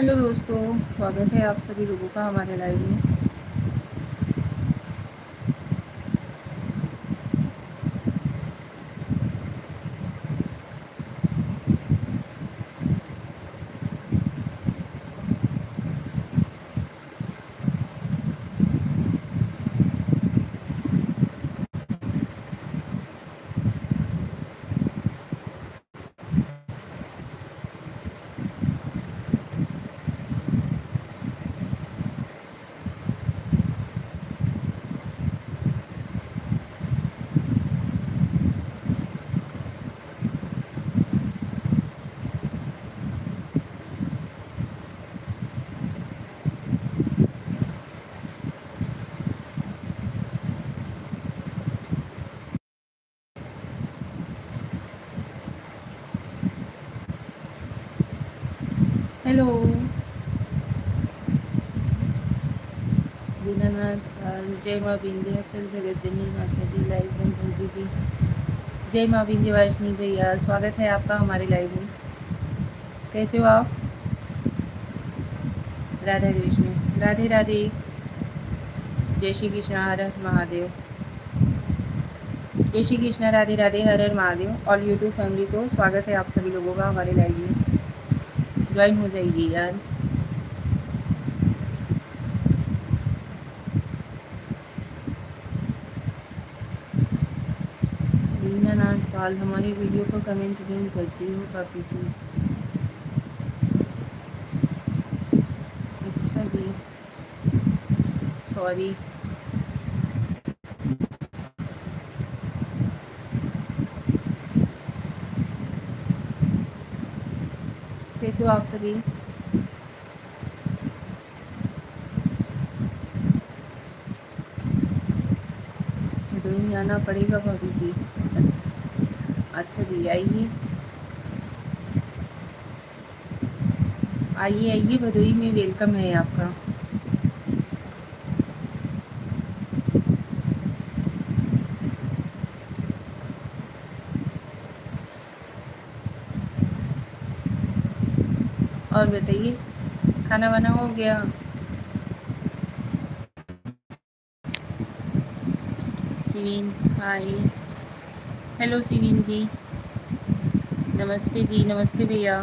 Hello दोस्तों, स्वागत है आप सभी लोगों का हमारे लाइव में। हेलो दीनानाथ पाल, जय माँ विंध्याचल जगत जननी माता दी लाइव में भोजी जी। जय माँ विंध्यवासिनी भैया, स्वागत है आपका हमारे लाइव में। कैसे हो आप? राधा कृष्ण, राधे राधे, जय श्री कृष्ण, हर हर महादेव। जय श्री कृष्ण, राधे राधे, हर हर महादेव। ऑल यूट्यूब फैमिली को स्वागत है आप सभी लोगों का हमारे लाइव में। ज्वाइन हो जाइए यार। दीनानाथ पाल, हमारी वीडियो को कमेंट नहीं करती हो काफ़ी जी। अच्छा जी, सॉरी। कैसे हो आप सभी? भदोही आना पड़ेगा भाभी जी। अच्छा जी, आइए आइए आइए, भदोही में वेलकम है आपका। और बताइए, खाना वाना हो गया? सिवीन, हाय। हेलो सिवीन जी, नमस्ते जी, नमस्ते भैया।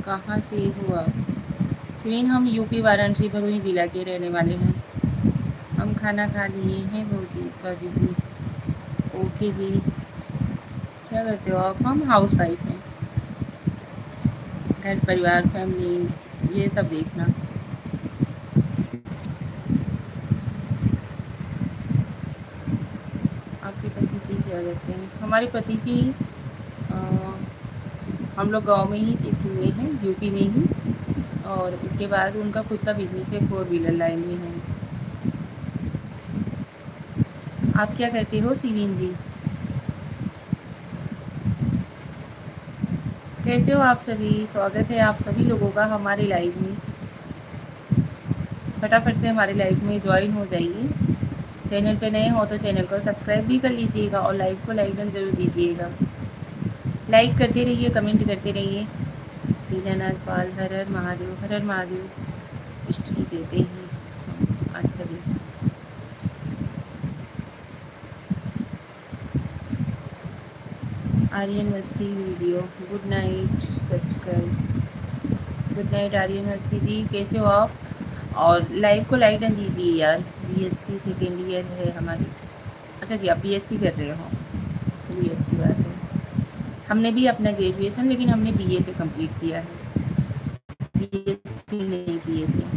कहाँ से हो आप? सिवीन, हम यूपी वाराणसी भदोही जिला के रहने वाले हैं। हम खाना खा लिए हैं भौजी भाभी जी। ओके जी। क्या करते हो आप? हम हाउस वाइफ हैं। घर परिवार फैमिली ये सब देखना। आपके पति जी क्या करते हैं? हमारे पति जी अ, हम लोग गांव में ही शिफ्ट हुए हैं, यूपी में ही। और उसके बाद उनका खुद का बिजनेस है, 4 व्हीलर लाइन में है। आप क्या करते हो सिवीन जी? कैसे हो आप सभी? स्वागत है आप सभी लोगों का हमारे लाइव में। फटाफट से हमारे लाइव में ज्वाइन हो जाइए। चैनल पे नए हो तो चैनल को सब्सक्राइब भी कर लीजिएगा और लाइव को लाइक डन जरूर दीजिएगा। लाइक करते रहिए, कमेंट करते रहिए। दीनानाथ पाल, हर हर महादेव, हर हर महादेव इष्ट ही कहते हैं। अच्छा जी, Aryan Masti video, good night, subscribe. Good night Aryan Masti ji, कैसे हो आप? और लाइव को लाइक डन दीजिए यार। बीएससी सेकेंड ईयर है हमारी। अच्छा जी, आप बीएससी कर रहे हो, चलिए अच्छी बात है। हमने भी अपना ग्रेजुएशन, लेकिन हमने बीए से कंप्लीट किया है, बीएससी नहीं किए थे।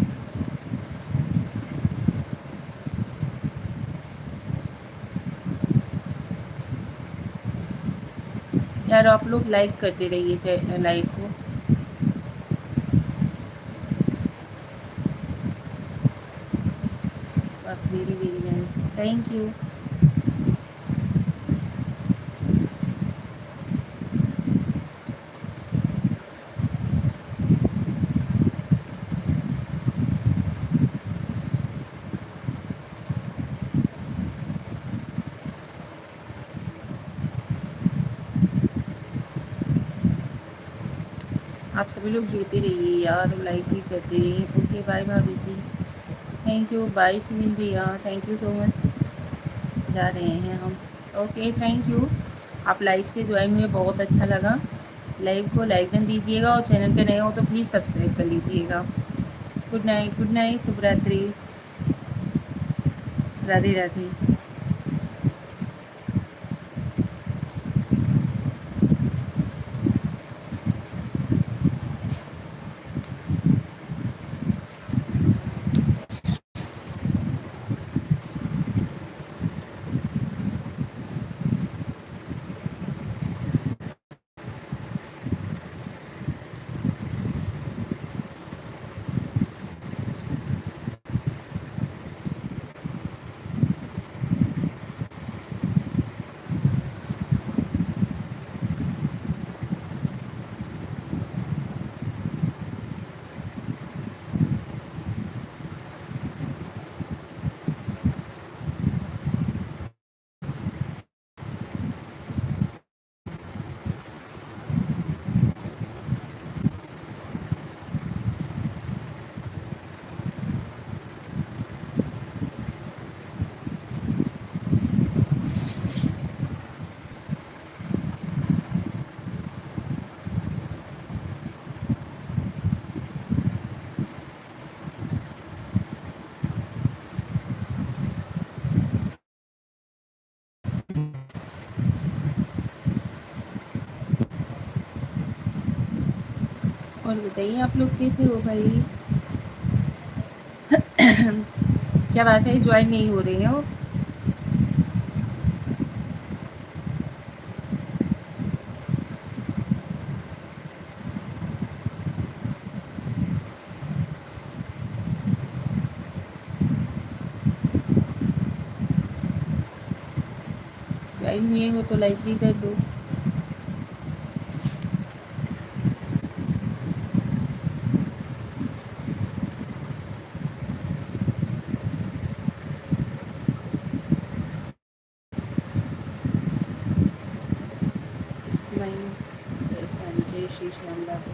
यार आप लोग लाइक करते रहिए लाइव को। Very very nice, thank you. आप सभी लोग जुड़ते रहिए यार, लाइक भी करते रहिए। ओके बाय भाभी जी, थैंक यू। बाय सुमिन भैया, थैंक यू सो मच। जा रहे हैं हम। ओके थैंक यू, आप लाइव से ज्वाइन हुए, बहुत अच्छा लगा। लाइव को लाइक कर दीजिएगा और चैनल पे नए हो तो प्लीज़ सब्सक्राइब कर लीजिएगा। गुड नाइट, शुभ रात्रि, राधे राधे। और बताइए आप लोग कैसे हो भाई? क्या बात है, ज्वाइन नहीं हो रही हो? ज्वाइन हुए हो तो लाइक भी कर दो। जय श्री श्याम राधे,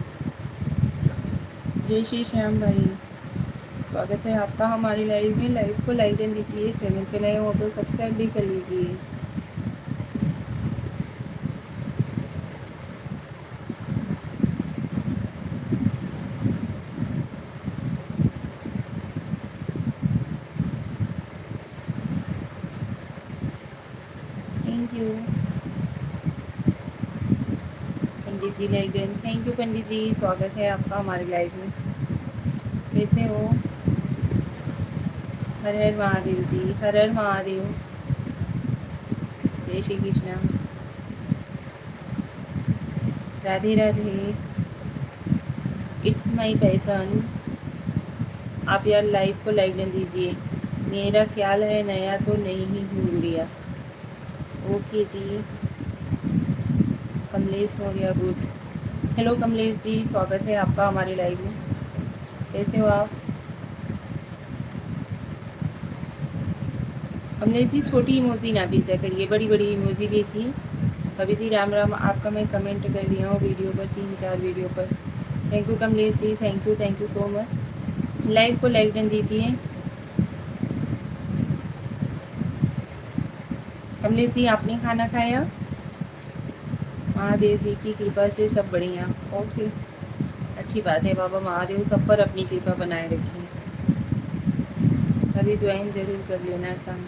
जय श्री श्याम भाई, स्वागत है आपका हमारी लाइव में। लाइव को लाइक कर दीजिए, चैनल पे नए हो तो सब्सक्राइब भी कर लीजिए। Thank you Pandit ji, like done. Thank you Pandit ji, स्वागत है आपका हमारे लाइव में। कैसे हो? हर हर महादेव जी, हर हर महादेव। जय Shri Krishna, Radhe Radhe. It's my passion, आप यार लाइव को लाइक कर दीजिए। मेरा ख्याल है नया तो नहीं ही हूँ गुड़िया। ओके जी, कमलेश मौर्य, गुड। हेलो कमलेश जी, स्वागत है आपका हमारे लाइव में। कैसे हो आप? कमलेश जी छोटी इमोजी ना भेजा करिए, बड़ी बड़ी इमोजी भेजिए। कभी जी राम राम, आपका मैं कमेंट कर दिया हूँ वीडियो पर, 3-4 वीडियो पर। Thank you Kamlesh ji, thank you so much. Live को लाइक डन दीजिए। कमलेश जी आपने खाना खाया? महादेव जी की कृपा से सब बढ़िया। ओके, अच्छी बात है, बाबा महादेव सब पर अपनी कृपा बनाए रखें। अभी ज्वाइन जरूर कर लेना शाम।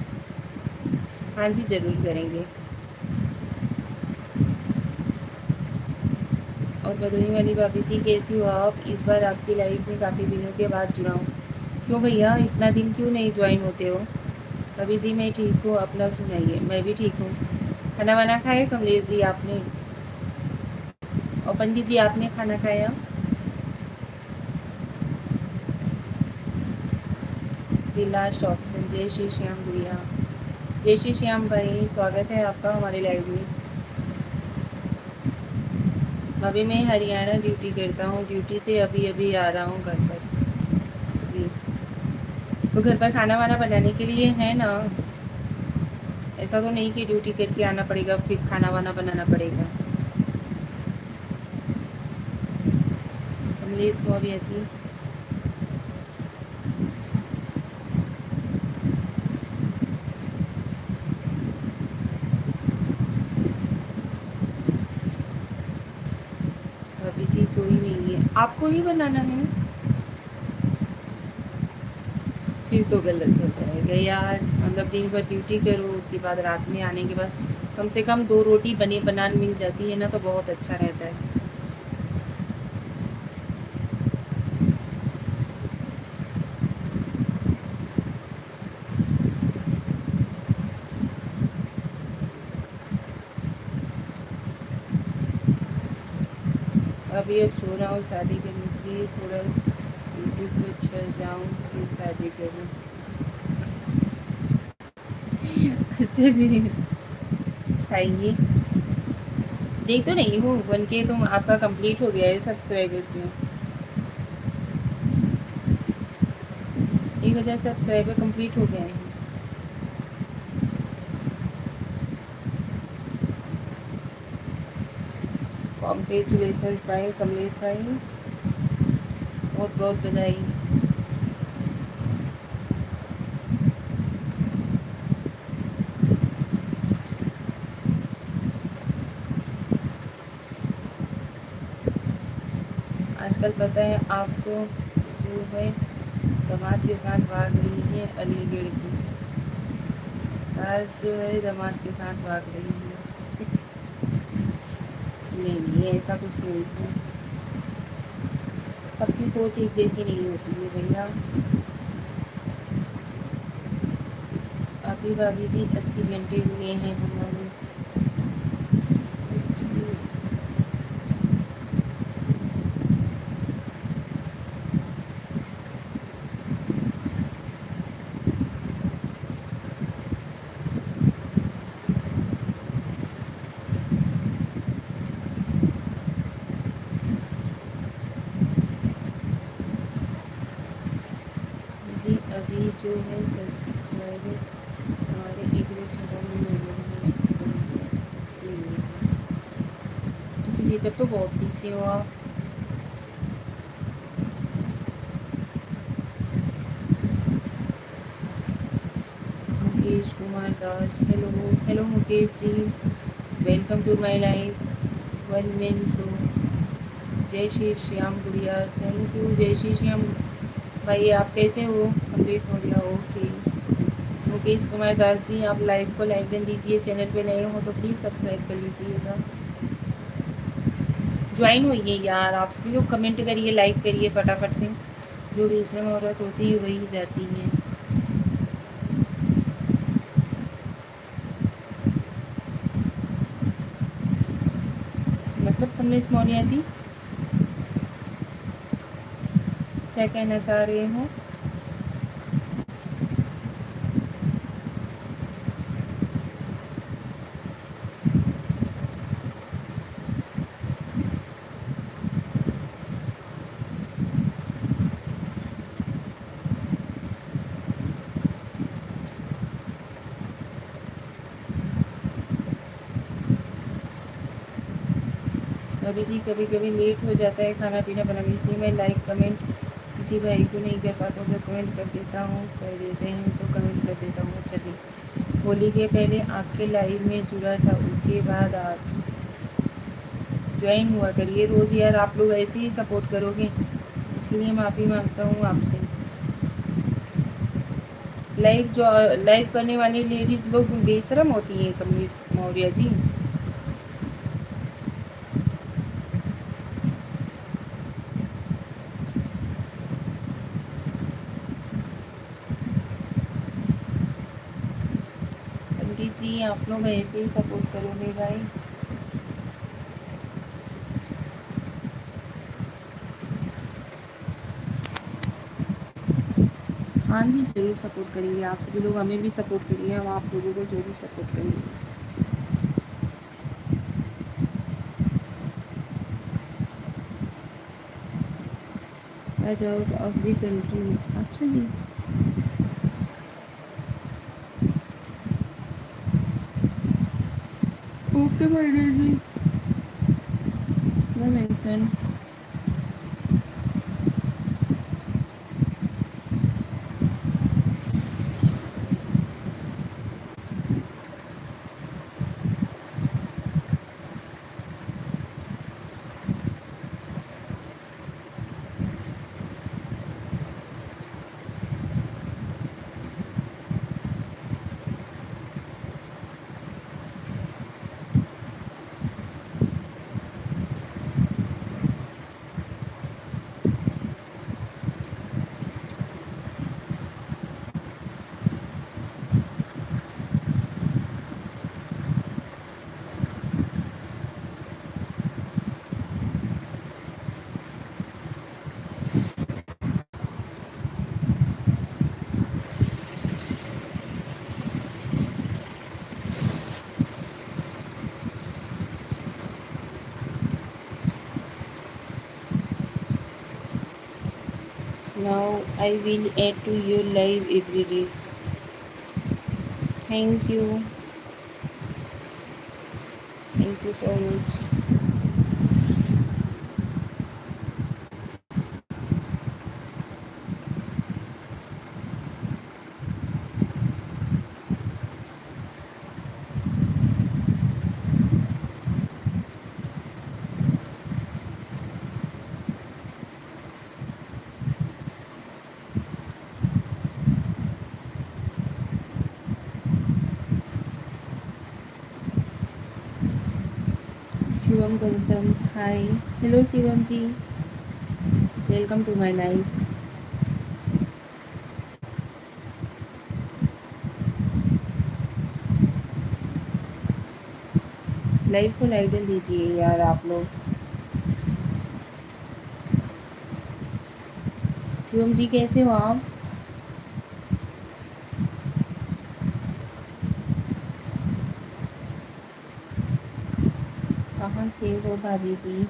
हाँ जी ज़रूर करेंगे। और बदलने वाली भाभी जी कैसी हो आप? इस बार आपकी लाइफ में काफ़ी दिनों के बाद जुड़ा हूँ। क्यों भैया इतना दिन क्यों नहीं ज्वाइन होते हो? भाभी जी मैं ठीक हूँ, अपना सुनाइए। मैं भी ठीक हूँ। खाना वाना खाया कमलेश जी आपने? और पंडित जी आपने खाना खाया? द लास्ट ऑप्शन, जय श्री श्याम गुड़िया। जय श्री श्याम भाई, स्वागत है आपका हमारे लाइव में। अभी मैं हरियाणा ड्यूटी करता हूँ, ड्यूटी से अभी अभी आ रहा हूँ घर पर जी। तो घर पर खाना वाना बनाने के लिए है ना? ऐसा तो नहीं कि ड्यूटी करके आना पड़ेगा फिर खाना वाना बनाना पड़ेगा। कमलेश मौर्य जी। भाभी जी कोई नहीं है, आपको ही बनाना है। फिर तो गलत हो जाएगा यार, मतलब दिन भर ड्यूटी करो, उसके बाद रात में आने के बाद कम से कम 2 रोटी बने बनान मिल जाती है ना, तो बहुत अच्छा रहता है। अभी अब सो रहा हूँ, शादी करने के लिए थोड़ा यूट्यूब पे चल जाऊँ फिर शादी करूँ। अच्छा जी, चाहिए। देख तो नहीं हूँ, 1K तो आपका कंप्लीट हो गया है सब्सक्राइबर्स में। 1000 सब्सक्राइबर कंप्लीट हो गए हैं। कॉन्ग्रेचुलेसन भाई कमलेश भाई, बहुत बहुत बधाई। आजकल पता है आपको, जो है दामाद के साथ भाग रही है अलीगढ़ की सास, जो है दामाद के साथ भाग रही है। नहीं नहीं, ऐसा कुछ नहीं है, सबकी सोच एक जैसी नहीं होती है भैया। अभी भाभी जी 80 घंटे हुए हैं हमारे। जी अभी जो है सब्सक्राइबर हमारे एक दो चैनल में हो गए हैं, इसीलिए। जी तब तो बहुत पीछे हो आप। Mukesh Kumar Das, hello hello Mukesh ji, welcome to my life. One man show. जय श्री श्याम गुड़िया, थैंक यू जय श्री श्याम भाई। आप कैसे हो? कमलेश मौर्य, ओके। मुकेश कुमार दास जी, आप लाइव को लाइक कर दीजिए, चैनल पे नए हो तो प्लीज़ सब्सक्राइब कर लीजिएगा। ज्वाइन होइए यार, आप सभी लोग कमेंट करिए, लाइक करिए फटाफट से। जो बेशरम औरत होती है वही जाती है। मतलब कमलेश मौर्य जी क्या कहना चाह रहे हो? अभी जी कभी कभी लेट हो जाता है खाना पीना बनाने, इसलिए मैं लाइक कमेंट किसी भाई को नहीं कर पाता हूँ। जो कमेंट कर देता हूँ, कर देते हैं तो कमेंट कर देता हूँ। अच्छा जी, होली के पहले आपके लाइव में जुड़ा था, उसके बाद आज ज्वाइन हुआ करिए रोज़ यार। आप लोग ऐसे ही सपोर्ट करोगे, इसके लिए माफ़ी मांगता हूँ आपसे। लाइव करने वाली लेडीज़ लोग बेशरम होती हैं कमलेश मौर्य जी। पंडित जी आप लोग ऐसे ही सपोर्ट करोगे भाई। हाँ जी, ज़रूर सपोर्ट करेंगे, आप सभी लोग हमें भी सपोर्ट करिए, हम आप लोगों को ज़रूर सपोर्ट करेंगे। आ जाओ ऑफ दी कंट्री, अच्छा जी। ओके भाई जी, मैं mention Now I will add to your live every day. Thank you. Thank you so much. Shivam Gautam, hi. Hello Shivam ji. Welcome to my live. Live को like दीजिए यार आप लोग। शिवम जी कैसे हो आप? कहाँ से हो भाभी जी?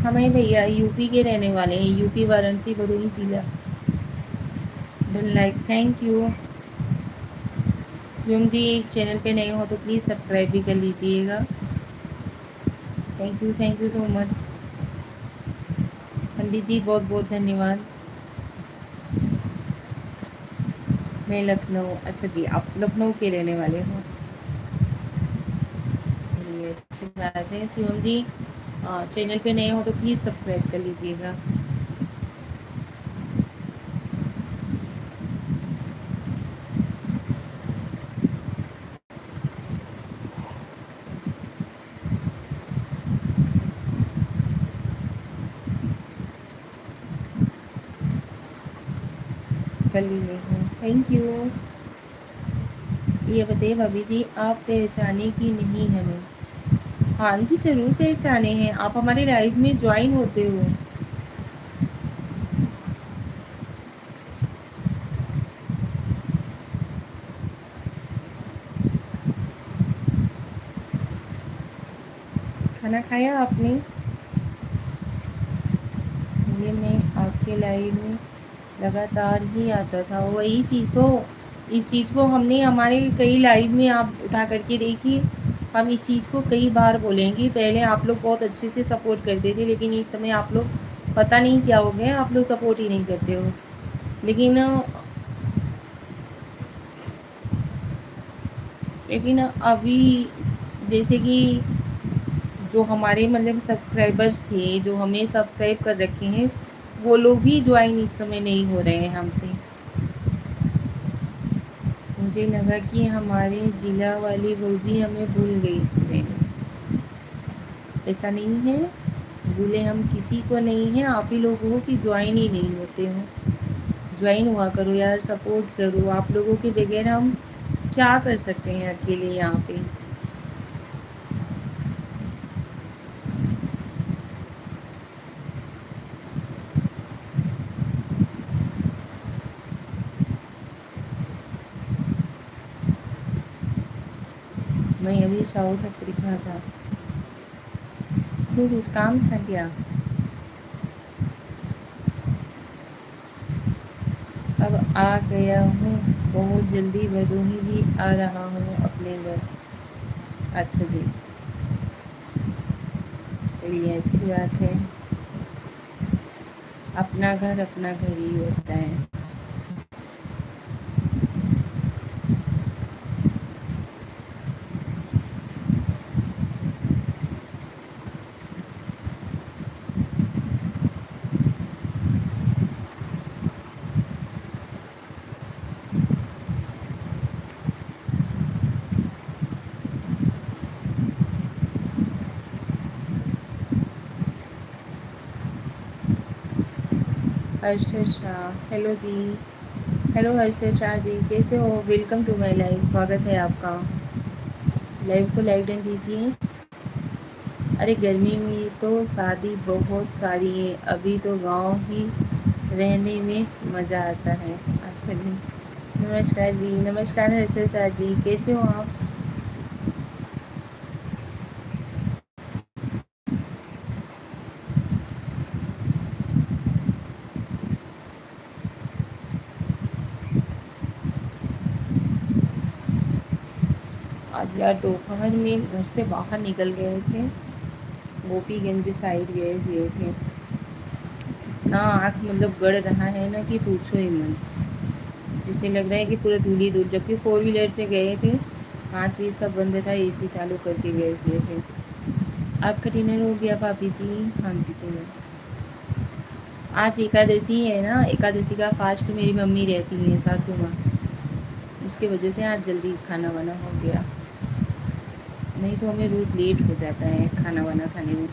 हमें भैया यूपी के रहने वाले हैं, यूपी वाराणसी भदोही जिला। Done like, thank you. Shivam ji channel पे नए हो तो प्लीज़ सब्सक्राइब भी कर लीजिएगा। Thank you so much. Pandit ji बहुत बहुत धन्यवाद। मैं लखनऊ। अच्छा जी, आप लखनऊ के रहने वाले हो। चलिए अच्छी बात है। शिवम जी चैनल पे नए हो तो प्लीज़ सब्सक्राइब कर लीजिएगा। कर लीजिएगा, थैंक यू। ये बताइए भाभी जी आप पहचाने की नहीं हमें? हाँ जी ज़रूर पहचाने हैं, आप हमारे लाइव में ज्वाइन होते हो। खाना खाया आपने? ये मैं आपके लाइव में लगातार ही आता था, वही चीज़ तो। इस चीज़ को हमने हमारे कई लाइव में आप उठा करके देखिए, हम इस चीज़ को कई बार बोलेंगे। पहले आप लोग बहुत अच्छे से सपोर्ट करते थे, लेकिन इस समय आप लोग पता नहीं क्या हो गया, आप लोग सपोर्ट ही नहीं करते हो। लेकिन अभी जैसे कि जो हमारे मतलब सब्सक्राइबर्स थे, जो हमें सब्सक्राइब कर रखे हैं, वो लोग भी ज्वाइन इस समय नहीं हो रहे हैं हमसे। मुझे लगा कि हमारे जिला वाली भौजी हमें भूल गई। नहीं, ऐसा नहीं है, भूले हम किसी को नहीं हैं, आप ही लोग हो कि ज्वाइन ही नहीं होते हो। ज्वाइन हुआ करो यार, सपोर्ट करो। आप लोगों के बगैर हम क्या कर सकते हैं अकेले यहाँ पे। मैं अभी साउथ अफ्रीका था। क्यों, कुछ काम था क्या? अब आ गया हूँ, बहुत जल्दी भदोही भी आ रहा हूँ अपने घर। अच्छा जी, चलिए अच्छी बात है। अपना घर ही होता है। हर्षद शाह, हेलो जी। हेलो हर्षद शाह जी, कैसे हो? वेलकम टू माय लाइव, स्वागत है आपका। लाइव को लाइक डन दीजिए। अरे गर्मी में तो शादी बहुत सारी है, अभी तो गांव ही रहने में मज़ा आता है। अच्छा जी, नमस्कार जी। नमस्कार हर्षद शाह जी, कैसे हो आप? यार दोपहर में घर से बाहर निकल गए थे, गोपीगंज साइड गए हुए थे। इतना आँख मतलब गड़ रहा है ना कि पूछो ही मत। जिससे लग रहा है कि पूरा धूल ही धूल, जबकि फोर व्हीलर से गए थे, कांच भी सब बंद था, एसी चालू करके गए हुए थे। आपका डिनर हो गया भाभी जी? हाँ जी भैया। आज एकादशी है ना, एकादशी का फास्ट मेरी मम्मी रहती है, सासू माँ। उसकी वजह से आज जल्दी खाना वाना हो गया, नहीं तो हमें रोज लेट हो जाता है खाना वाना खाने में।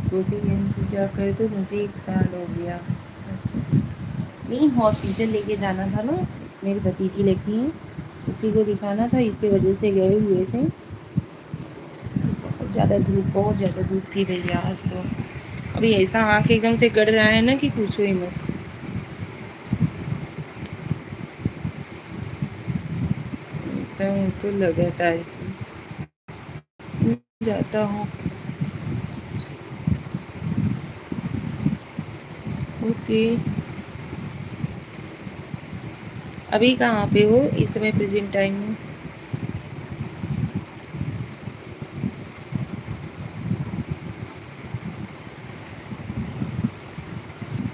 गोपीगंज जाकर तो मुझे 1 साल हो गया। अच्छा जी। नहीं, हॉस्पिटल लेके जाना था ना, मेरी भतीजी लगती है, उसी को दिखाना था, इसकी वजह से गए हुए थे। बहुत ज़्यादा धूप थी भैया आज तो। अभी ऐसा आँख एकदम से गड़ रहा है ना कि पूछो ही मत। तो लगातार जाता हूँ। ओके। अभी कहाँ पे हो इस समय प्रेजेंट टाइम में?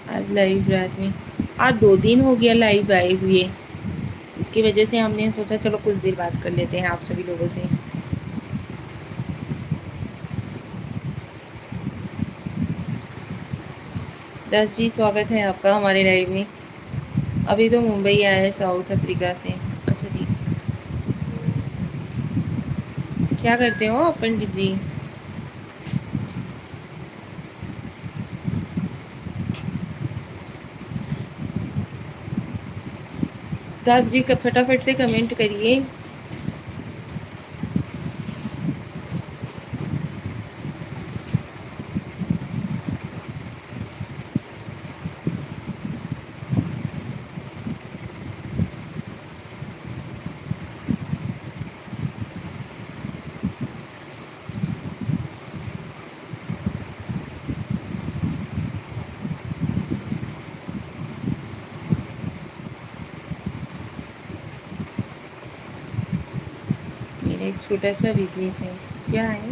आज लाइव रात में, आज 2 दिन हो गया लाइव आए हुए। इसकी वजह से हमने सोचा चलो कुछ देर बात कर लेते हैं आप सभी लोगों से। 10 जी, स्वागत है आपका हमारे लाइव में। अभी तो मुंबई आया है साउथ अफ्रीका से। अच्छा जी। क्या करते हो आप पंडित जी? दास जी फटाफट से कमेंट करिए। मेरा एक छोटा सा बिजनेस है। क्या है?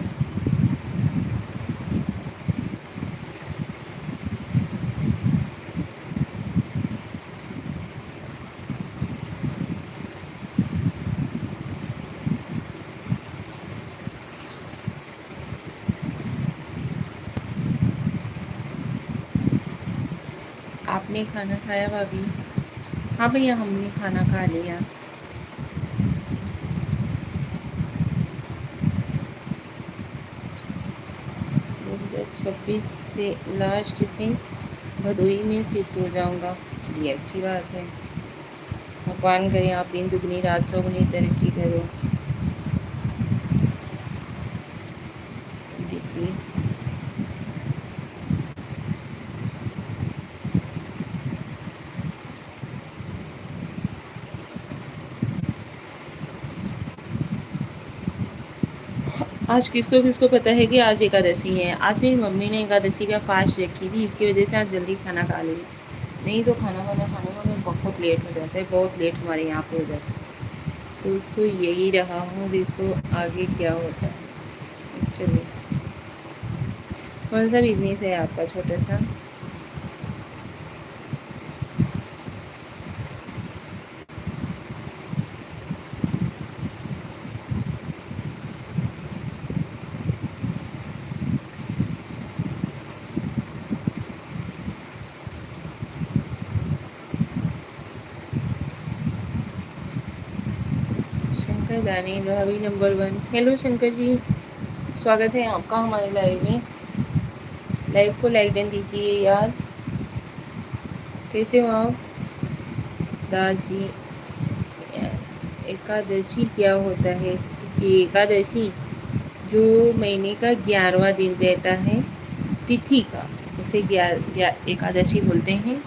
आपने खाना खाया भाभी? हाँ भैया, हमने खाना खा लिया। 2026 से लास्ट से भदोई में शिफ्ट हो जाऊंगा। चलिए, अच्छी बात है। भगवान करे आप दिन दुगनी रात चौगुनी तरक्की करो पंडित जी। आज किसको किसको पता है कि आज एकादशी है? आज मेरी मम्मी ने एकादशी का फास्ट रखी थी, इसकी वजह से आज जल्दी खाना खा लिया। नहीं तो खाना वाना खाने में बहुत लेट हो जाता है, बहुत लेट हमारे यहाँ पे हो जाता है। सोच तो यही रहा हूँ, देखो आगे क्या होता है। चलिए, कौन सा बिजनेस है आपका छोटा सा? शंकर दानी भाभी नंबर 1। हेलो शंकर जी, स्वागत है आपका हमारे लाइव में। लाइव को लाइक डन दीजिए यार। कैसे हो आप? दास जी, एकादशी क्या होता है? ये एकादशी जो महीने का 11वां दिन रहता है तिथि का, उसे एकादशी बोलते हैं।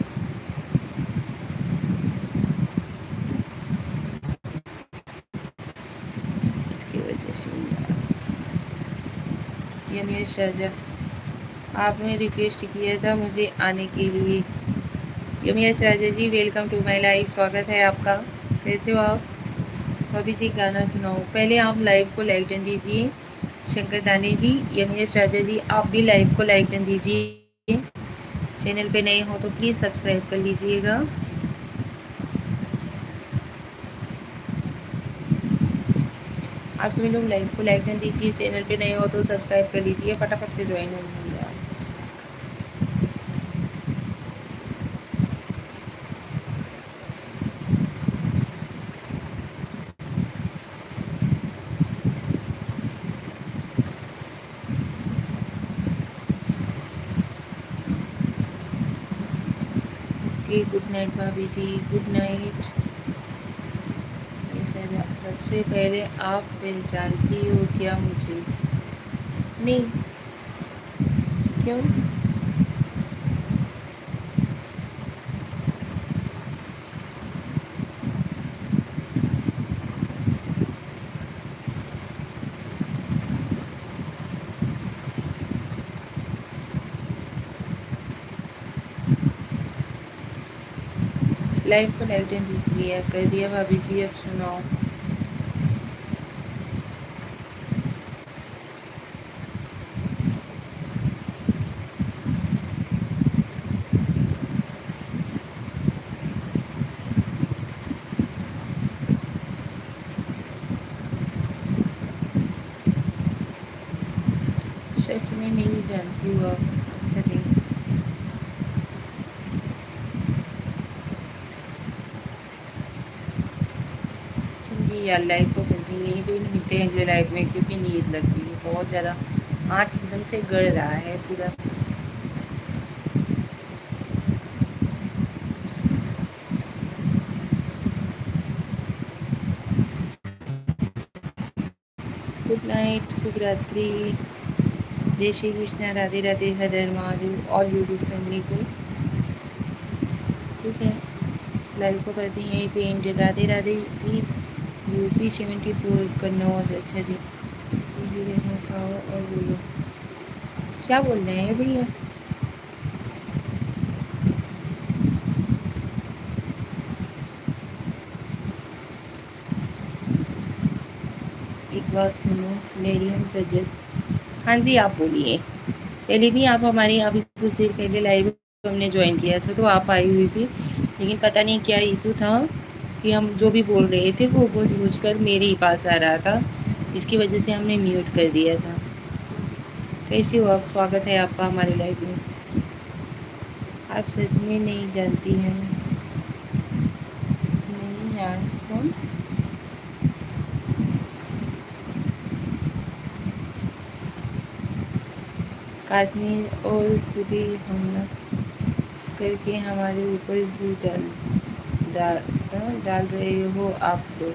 इसकी वजह से यमेश राजा, आपने रिक्वेस्ट किया था मुझे आने के लिए। यमेश राजा जी, वेलकम टू माय लाइव, स्वागत है आपका। कैसे हो आप? भाभी जी गाना सुनाओ। पहले आप लाइव को लाइक डन दीजिए। शंकर दानी जी, यमेश राजा जी, आप भी लाइव को लाइक डन दीजिए। चैनल पे नए हो तो प्लीज़ सब्सक्राइब कर लीजिएगा। आप सभी लोग लाइव को लाइक डन दीजिए। चैनल पे नए हो तो सब्सक्राइब कर लीजिए, फटाफट से ज्वाइन हो जाइए। ओके, गुड नाइट भाभी जी, गुड नाइट। सबसे पहले आप पहचानती हो क्या मुझे? नहीं। क्यों? लाइव को लाइक डन दीजिए। कर दिया भाभी जी, अब सुनाओ। सच में नहीं जानती हो आप? अच्छा जी। चलिए यार, लाइव को करते हैं, यहीं पे मिलते हैं अगले लाइव में, क्योंकि नींद लग रही है बहुत ज़्यादा। हाथ एकदम से गड़ रहा है पूरा। गुड नाइट, शुभ रात्रि, जय श्री कृष्णा, राधे राधे, हर हर महादेव, ऑल यूट्यूब फैमिली को। ठीक है, लाइव को करते हैं यहीं पे एंड। राधे राधे जी। यूपी 74 कन्नौज। अच्छा जी, खाओ और बोलो। क्या बोल रहे हैं भैया? एक बात सुनो मेरियम सज्जद। हाँ जी, आप बोलिए। पहले भी आप हमारे यहाँ भी कुछ देर पहले लाइव हमने ज्वाइन किया था तो आप आई हुई थी, लेकिन पता नहीं क्या इशू था कि हम जो भी बोल रहे थे वो बूझ कर मेरे ही पास आ रहा था, इसकी वजह से हमने म्यूट कर दिया था। कैसे हो आप? स्वागत है आपका हमारे लाइव में। आप सच में नहीं जानती हैं? नहीं यार, कौन? कश्मीर और खुदी हमला करके हमारे ऊपर क्यों डाल डाल रहे हो आप लोग?